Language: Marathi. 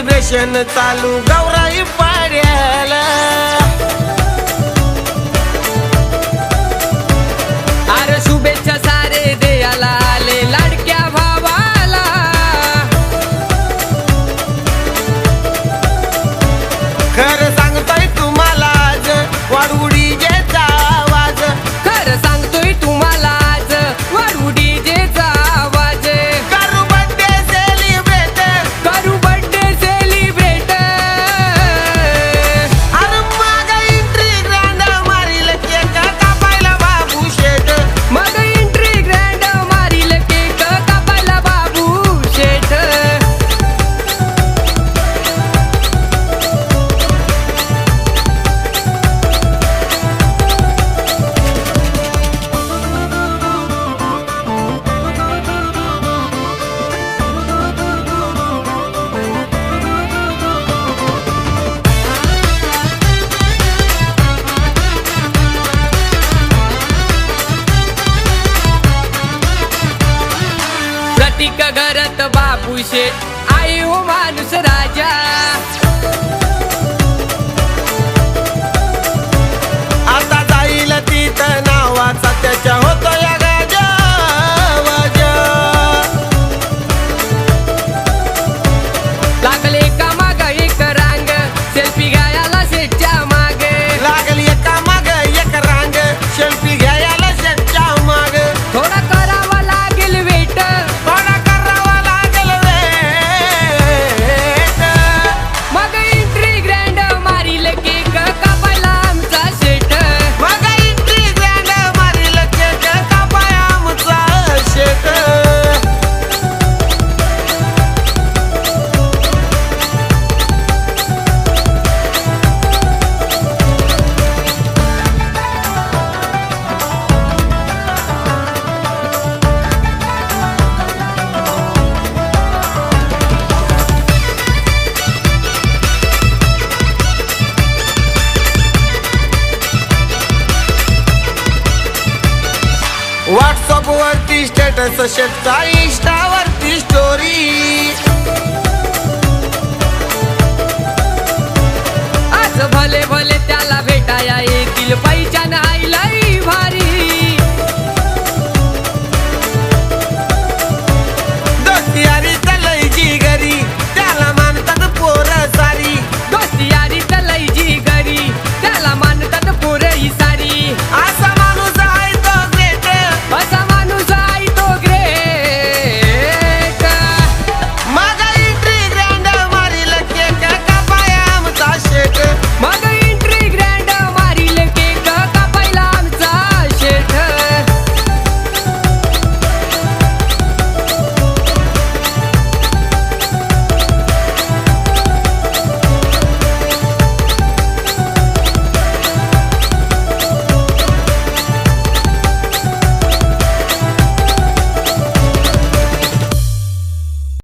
सेलिब्रेशन चालू गौराई पाड्याला। अरे शुभेच्छा सारे देयाला आले लाडक्या भावाला। खरं सांगतोय तुम्हाला आज वाढू डीजेचा आवाज। खरं सांगतोय तुम्हाला आज वाढू डीजेचा आवाज। करू बर्थडे सेलिब्रेट, करू बर्थडे सेलिब्रेट। अरे माग एंट्री ग्रँड मारील केक कापायला बाबू शेठ। मग एंट्री ग्रँड मारील केक कापायला बाबू शेठ। प्रतीक घरात बाबू शेठ आई हो माणूस राजा। आता जाईल तिथं नावाचा त्याच्या होतो या गाजा वाजा। लागले का माग एक रांग सेल्फी घ्यायला शेठच्या मागे। लागली एका माग एक रांग सेल्फी घ्यायला शेठच्या माग। थोडा करावा लागेल वेट, थोडा करावा लागेल वेट। मग एंट्री ग्रँड मारील केक कापायला आमचा शेठ। मग एंट्री ग्रँड मारील केक कापाय आमचा शेठ। व्हॉट्सअप वरती स्टेटस शेटचा इंस्टा